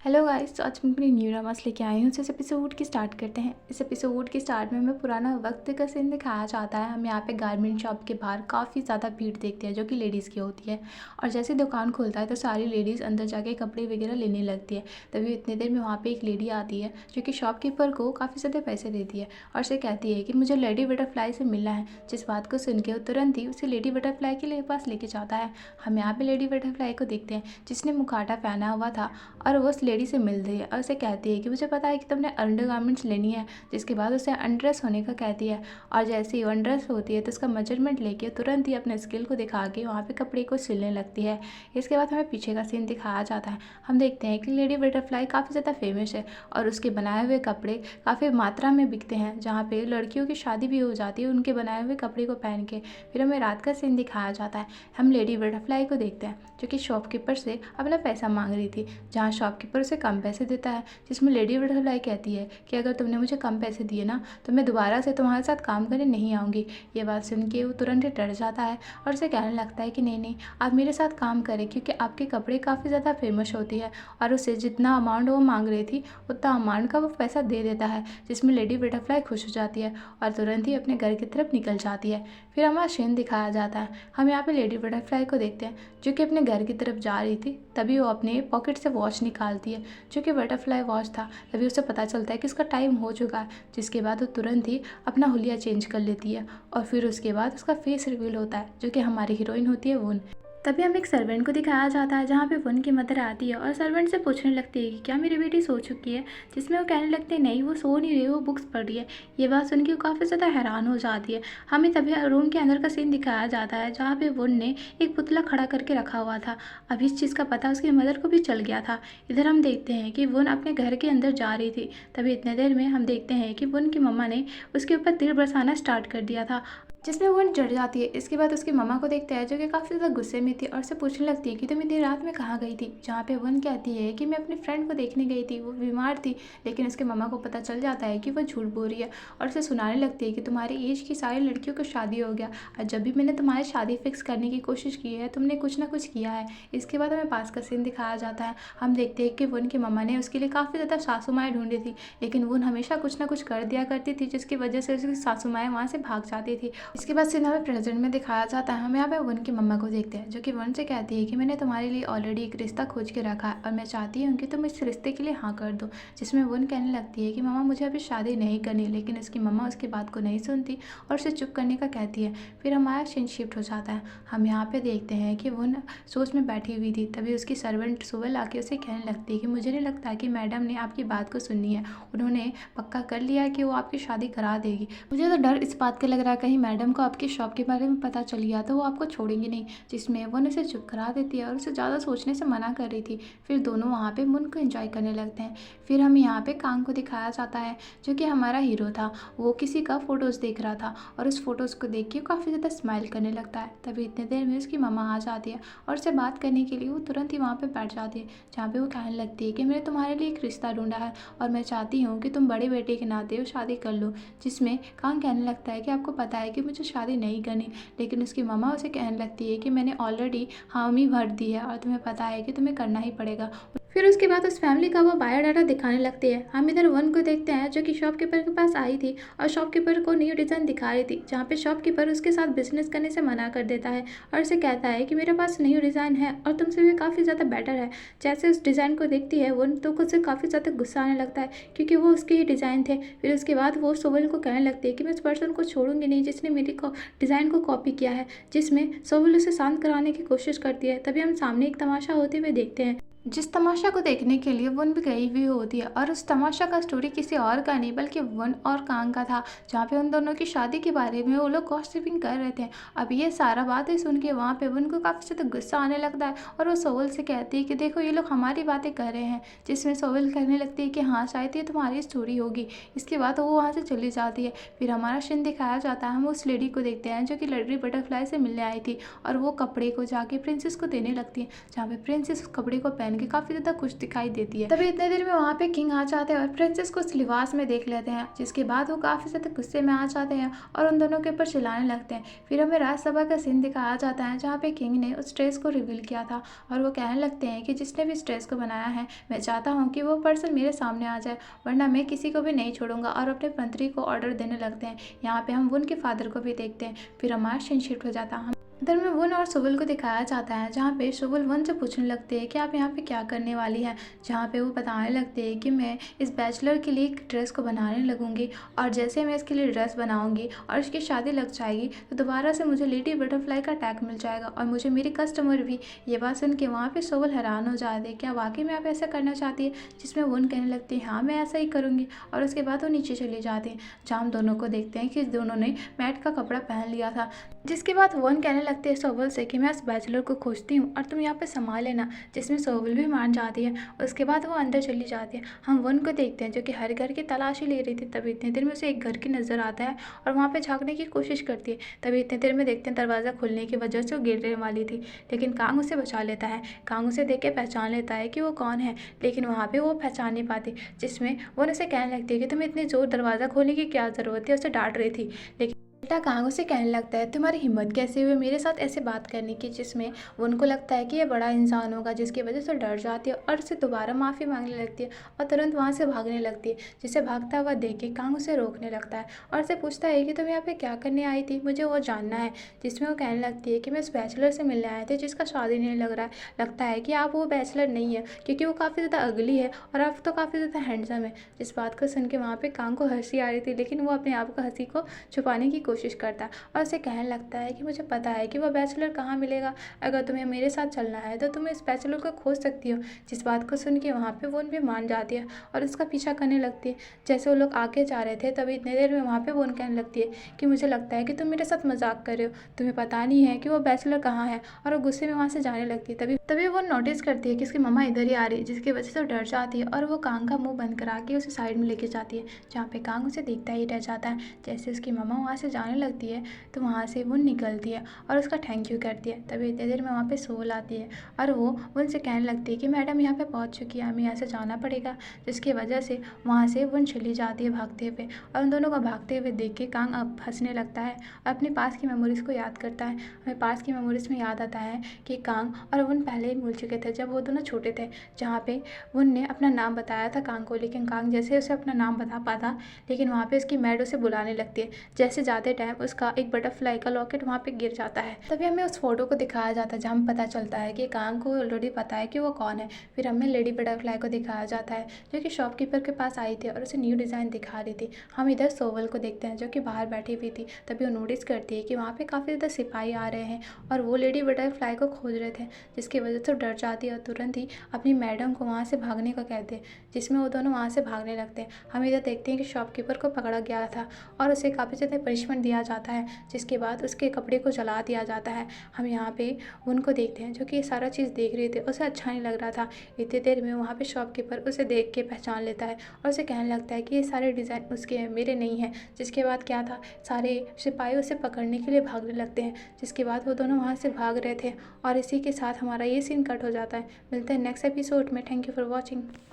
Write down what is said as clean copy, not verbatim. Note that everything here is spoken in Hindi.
हेलो गाइस, तो आज मैं अपनी न्यू ड्रामास लेके आई हूँ। तो इस एपिसोड की स्टार्ट करते हैं। इस एपिसोड के स्टार्ट में हमें पुराना वक्त का सीन दिखाया जाता है। हम यहाँ पे गारमेंट शॉप के बाहर काफ़ी ज़्यादा भीड़ देखते हैं जो कि लेडीज़ की होती है। और जैसे दुकान खुलता है तो सारी लेडीज़ अंदर जाके कपड़े वगैरह लेने लगती है। तभी इतनी देर में वहाँ पे एक लेडी आती है जो कि शॉपकीपर को काफ़ी ज़्यादा पैसे देती है और उसे कहती है कि मुझे लेडी बटरफ्लाई से मिलना है। जिस बात को सुन के वो तुरंत ही उसे लेडी बटरफ्लाई के पास लेके जाता है। हम यहाँ पे लेडी बटरफ्लाई को देखते हैं जिसने मुखौटा पहना हुआ था और वो उस लेडी से मिल रही है और उसे कहती है कि मुझे पता है कि तुमने अंडर गारमेंट्स लेनी है। जिसके बाद उसे अनड्रेस होने का कहती है और जैसे ही अनड्रेस होती है तो उसका मेजरमेंट लेके तुरंत ही अपने स्किल को दिखा के वहाँ पे कपड़े को सिलने लगती है। इसके बाद हमें पीछे का सीन दिखाया जाता है। हम देखते हैं कि लेडी बटरफ्लाई काफ़ी ज़्यादा फेमस है और उसके बनाए हुए कपड़े काफ़ी मात्रा में बिकते हैं, जहाँ पे लड़कियों की शादी भी हो जाती है उनके बनाए हुए कपड़े को पहन के। फिर हमें रात का सीन दिखाया जाता है। हम लेडी बटरफ्लाई को देखते हैं जो कि शॉपकीपर से अपना पैसा मांग रही थी, जहाँ शॉपकीपर उसे कम पैसे देता है। जिसमें लेडी बटरफ्लाई कहती है कि अगर तुमने मुझे कम पैसे दिए ना तो मैं दोबारा से तुम्हारे साथ काम करने नहीं आऊँगी। ये बात सुन के वो तुरंत ही डर जाता है और उसे कहने लगता है कि नहीं नहीं, आप मेरे साथ काम करें क्योंकि आपके कपड़े काफ़ी ज़्यादा फेमस होती है। और उसे जितना अमाउंट वो मांग रही थी उतना अमाउंट का वो पैसा दे देता है। जिसमें लेडी बटरफ्लाई खुश हो जाती है और तुरंत ही अपने घर की तरफ निकल जाती है। फिर हमारा सीन दिखाया जाता है। हम यहाँ पे लेडी बटरफ्लाई को देखते हैं जो कि अपने घर की तरफ जा रही थी। तभी वो अपने पॉकेट से वॉच निकालती है जो कि बटरफ्लाई वॉच था। तभी उसे पता चलता है कि उसका टाइम हो चुका है। जिसके बाद वो तुरंत ही अपना हुलिया चेंज कर लेती है और फिर उसके बाद उसका फेस रिवील होता है जो कि हमारी हीरोइन होती है वुन। तभी हमें एक सर्वेंट को दिखाया जाता है जहाँ पे वन की मदर आती है और सर्वेंट से पूछने लगती है कि क्या मेरी बेटी सो चुकी है। जिसमें वो कहने लगते हैं नहीं, वो सो नहीं रही, वो बुक्स पढ़ रही है। ये बात सुन के वो काफ़ी ज़्यादा हैरान हो जाती है। हमें तभी रूम के अंदर का सीन दिखाया जाता है जहाँ पे वन ने एक पुतला खड़ा करके रखा हुआ था। अब इस चीज़ का पता उसकी मदर को भी चल गया था। इधर हम देखते हैं कि वन अपने घर के अंदर जा रही थी। तभी इतने देर में हम देखते हैं कि वन की मम्मा ने उसके ऊपर तीर बरसाना स्टार्ट कर दिया था, जिसमें वो चढ़ जाती है। इसके बाद उसकी मम्मा को देखता है जो कि काफ़ी ज़्यादा गुस्से में थी और उससे पूछने लगती है कि तुम इतनी रात में कहाँ गई थी। जहाँ पे वन कहती है कि मैं अपने फ्रेंड को देखने गई थी, वो बीमार थी। लेकिन उसके मम्मा को पता चल जाता है कि वो झूठ बोल रही है और उसे सुनाने लगती है कि तुम्हारी एज की सारी लड़कियों को शादी हो गया और जब भी मैंने तुम्हारी शादी फिक्स करने की कोशिश की है तुमने कुछ ना कुछ किया है। इसके बाद हमें पास का सीन दिखाया जाता है। हम देखते हैं कि वन की मम्मा ने उसके लिए काफ़ी ज़्यादा सासू माएँ ढूंढी थी, लेकिन वन हमेशा कुछ ना कुछ कर दिया करती थी जिसकी वजह से उसकी सासू माएँ वहाँ से भाग जाती थी। इसके बाद सीन हमें प्रेजेंट में दिखाया जाता है। हम यहाँ पे वन की मम्मा को देखते हैं जो कि वन से कहती है कि मैंने तुम्हारे लिए ऑलरेडी एक रिश्ता खोज के रखा है और मैं चाहती हूँ कि तुम इस रिश्ते के लिए हाँ कर दो। जिसमें वन कहने लगती है कि मम्मा मुझे अभी शादी नहीं करनी, लेकिन उसकी मम्मा उसकी बात को नहीं सुनती और उसे चुप करने का कहती है। फिर हमारा सीन शिफ्ट हो जाता है। हम यहाँ पे देखते हैं कि वन सोच में बैठी हुई थी। तभी उसकी सर्वेंट सुबह आके उसे कहने लगती है कि मुझे नहीं लगता कि मैडम ने आपकी बात को सुननी है, उन्होंने पक्का कर लिया कि वो आपकी शादी करा देगी। मुझे तो डर इस बात का लग रहा है कहीं मैडम को आपकी शॉप के बारे में पता चल गया तो वो आपको छोड़ेंगी नहीं। जिसमें वन उसे चुप करा देती है और उसे ज़्यादा सोचने से मना कर रही थी। फिर दोनों वहाँ पे मुन को एंजॉय करने लगते हैं। फिर हमें यहाँ पे कांग को दिखाया जाता है जो कि हमारा हीरो था। वो किसी का फोटोज़ देख रहा था और उस फोटोज़ को देख के काफ़ी ज़्यादा स्माइल करने लगता है। तभी इतने देर में उसकी मम्मा आ जाती है और उससे बात करने के लिए वो तुरंत ही वहाँ पर बैठ जाती है, जहाँ पर वो कहने लगती है कि मैंने तुम्हारे लिए एक रिश्ता ढूंढा है और मैं चाहती हूँ कि तुम बड़े बेटे के नाते वो शादी कर लो। जिसमें कांग कहने लगता है कि आपको पता है कि मुझे शादी नहीं करनी, लेकिन उसकी मम्मा उसे कहने लगती है कि मैंने ऑलरेडी हामी भर दी है और तुम्हें पता है कि तुम्हें करना ही पड़ेगा। फिर उसके बाद उस फैमिली का वो बायोडाटा दिखाने लगती है। हम इधर वन को देखते हैं जो कि शॉपकीपर के पास आई थी और शॉपकीपर को न्यू डिज़ाइन दिखा रही थी, जहाँ पे शॉपकीपर उसके साथ बिजनेस करने से मना कर देता है और उसे कहता है कि मेरे पास न्यू डिज़ाइन है और तुमसे भी काफ़ी ज़्यादा बेटर है। जैसे उस डिज़ाइन को देखती है वन तो उसे काफ़ी ज़्यादा गुस्सा आने लगता है क्योंकि वो उसके ही डिज़ाइन थे। फिर उसके बाद वो सोवल को कहने लगती है कि मैं उस पर्सन को छोड़ूंगी नहीं जिसने मेरी डिज़ाइन को कॉपी किया है। जिसमें सोवल उसे शांत कराने की कोशिश करती है। तभी हम सामने एक तमाशा होते हुए देखते हैं, जिस तमाशा को देखने के लिए वन भी गई हुई होती है और उस तमाशा का स्टोरी किसी और का नहीं बल्कि वन और कांग का था, जहाँ पे उन दोनों की शादी के बारे में वो लोग गॉसिपिंग कर रहे थे। अब ये सारा बातें सुन के वहाँ पे वन को काफ़ी ज़्यादा गुस्सा आने लगता है और वो सोवल से कहती है कि देखो ये लोग हमारी बातें कर रहे हैं। जिसमें सोवल कहने लगती है कि हाँ शायद ये तुम्हारी स्टोरी होगी। इसके बाद वो वहाँ से चली जाती है। फिर हमारा सीन दिखाया जाता है। हम उस लेडी को देखते हैं जो कि लेडी बटरफ्लाई से मिलने आई थी और वो कपड़े को जाके प्रिंसेस को देने लगती है, जहाँ पे प्रिंसेस उस कपड़े को पहन पहन के काफ़ी ज़्यादा खुश दिखाई देती है। तभी इतने देर में वहाँ पे किंग आ जाते हैं और प्रिंसेस को उस लिबास में देख लेते हैं, जिसके बाद वो काफ़ी ज़्यादा गुस्से में आ जाते हैं और उन दोनों के ऊपर चिल्लाने लगते हैं। फिर हमें राज्यसभा का सीन दिखाया जाता है जहाँ पे किंग ने उस ड्रेस को रिवील किया था और वो कहने लगते हैं कि जिसने भी इस ड्रेस को बनाया है मैं चाहता हूँ कि वो पर्सन मेरे सामने आ जाए, वरना मैं किसी को भी नहीं छोड़ूंगा, और अपने मंत्री को ऑर्डर देने लगते हैं। यहाँ पे हम वन के फादर को भी देखते हैं। फिर हमारा सीन शिफ्ट हो जाता है। इधर में वन और सुबुल को दिखाया जाता है जहाँ पे सुबुल वन से पूछने लगते हैं कि आप यहाँ पे क्या करने वाली हैं, जहाँ पे वो बताने लगते हैं कि मैं इस बैचलर के लिए एक ड्रेस को बनाने लगूंगी और जैसे मैं इसके लिए ड्रेस बनाऊंगी और इसकी शादी लग जाएगी तो दोबारा से मुझे लेडी बटरफ्लाई का टैग मिल जाएगा और मुझे मेरे कस्टमर भी। ये बात सुन के वहाँ पे सुबुल हैरान हो जाते हैं, क्या वाकई में आप ऐसा करना चाहती है? जिसमें वन कहने लगती है हाँ मैं ऐसा ही करूँगी, और उसके बाद वो नीचे चले जाते हैं जहाँ हम दोनों को देखते हैं कि दोनों ने मैट का कपड़ा पहन लिया था। जिसके बाद वन कहने लगते हैं सोबल से कि मैं उस बैचलर को खोजती हूँ और तुम यहाँ पे संभाल लेना, जिसमें सोबल भी मान जाती है। उसके बाद वो अंदर चली जाती है। हम वन को देखते हैं जो कि हर घर की तलाशी ले रही थी। तभी इतने देर में उसे एक घर की नज़र आता है और वहाँ पे झाँकने की कोशिश करती है। तभी इतने देर में देखते हैं दरवाज़ा खुलने की वजह से वो गिरने वाली थी, लेकिन कांग उसे बचा लेता है। कांग उसे देख के पहचान लेता है कि वो कौन है, लेकिन वहाँ पर वो पहचान नहीं पाती। जिसमें वन उसे कहने लगती है कि तुम्हें इतनी जोर दरवाज़ा खोलने की क्या ज़रूरत है, उसे डांट रही थी। लेकिन बेटा कांग उसे कहने लगता है तुम्हारी हिम्मत कैसे हुई मेरे साथ ऐसे बात करने की, जिसमें उनको लगता है कि ये बड़ा इंसान होगा, जिसकी वजह से डर जाती है और उससे दोबारा माफ़ी मांगने लगती है और तुरंत वहाँ से भागने लगती है। जिसे भागता हुआ देख के कांग उसे रोकने लगता है और उससे पूछता है कि तुम यहाँ पे क्या करने आई थी, मुझे वो जानना है। जिसमें वो कहने लगती है कि मैं इस बैचलर से मिलने आए थे जिसका शादी नहीं लग रहा है, लगता है कि आप वो बैचलर नहीं है क्योंकि वो काफ़ी ज़्यादा अगली है और आप तो काफ़ी ज़्यादा हैंडसम है। जिस बात को सुन के वहाँ पे कांग को हंसी आ रही थी, लेकिन वो अपने आप को हंसी को छुपाने की कोशिश करता है और उसे कहने लगता है कि मुझे पता है कि वो बैचलर कहाँ मिलेगा, अगर तुम्हें मेरे साथ चलना है तो तुम इस बैचलर को खोज सकती हो। जिस बात को सुन के वहाँ पे वो भी मान जाती है और उसका पीछा करने लगती है। जैसे वो लोग आगे जा रहे थे तभी इतने देर में वहाँ पे वो कहने लगती है कि मुझे लगता है कि तुम मेरे साथ मजाक कर रहे हो, तुम्हें पता नहीं है कि वो बैचलर कहाँ है, और वो गुस्से में वहाँ से जाने लगती है। तभी तभी वो नोटिस करती है कि उसकी मम्मा इधर ही आ रही है, जिसकी वजह से वो डर जाती है और वो कांग का मुंह बंद करा के उसे साइड में लेके जाती है, जहाँ पे कांग उसे देखता ही रह जाता है। जैसे उसकी मम्मा वहाँ से जाने लगती है तो वहाँ से वो निकलती है और उसका थैंक यू करती है। तभी इतनी देर में वहाँ पे सोल आती है और वो उनसे कहने लगती है कि मैडम यहाँ पे पहुँच चुकी है, हमें यहाँ से जाना पड़ेगा, जिसकी वजह से वहाँ से वो चली जाती है भागते हुए। और उन दोनों को भागते हुए देख के कांग अब हंसने लगता है और अपने पास की मेमोरीज़ को याद करता है। हमें पास की मेमोरीज़ में याद आता है कि कांग और वन पहले ही मिल चुके थे जब वो दोनों छोटे थे, जहाँ पे वन ने अपना नाम बताया था कांग को, लेकिन कांग जैसे उसे अपना नाम बता पाता, लेकिन वहाँ पे उसकी मैड उसे बुलाने लगती है। जैसे जाते टाइम उसका एक बटरफ्लाई का लॉकेट वहाँ पे गिर जाता है। तभी हमें उस फोटो को दिखाया जाता है जहाँ हमें पता चलता है कि कांग को ऑलरेडी पता है कि वो कौन है। फिर हमें लेडी बटरफ्लाई को दिखाया जाता है जो कि शॉपकीपर के पास आई थी और उसे न्यू डिज़ाइन दिखा रही थी। हम इधर सोवल को देखते हैं जो कि बाहर बैठी हुई थी। तभी वो नोटिस करती है कि वहाँ पे काफ़ी ज़्यादा सिपाही आ रहे हैं और वो लेडी बटरफ्लाई को खोज रहे थे, जिसकी वजह से डर जाती है और तुरंत ही अपनी मैडम को वहाँ से भागने का कहते हैं, जिसमें वो दोनों वहाँ से भागने लगते हैं। हम इधर देखते हैं कि शॉपकीपर को पकड़ा गया था और उसे काफ़ी ज़्यादा पनिशमेंट दिया जाता है, जिसके बाद उसके कपड़े को जला दिया जाता है। हम यहाँ पे उनको देखते हैं जो कि ये सारा चीज़ देख रहे थे, उसे अच्छा नहीं लग रहा था। इतनी देर में वहाँ पे शॉपकीपर उसे देख के पहचान लेता है और उसे कहने लगता है कि ये सारे डिज़ाइन उसके हैं, मेरे नहीं हैं। जिसके बाद क्या था, सारे सिपाही उसे पकड़ने के लिए भागने लगते हैं, जिसके बाद वो दोनों वहाँ से भाग रहे थे और इसी के साथ हमारा ये सीन कट हो जाता है। मिलते हैं नेक्स्ट एपिसोड में। Thank you for watching.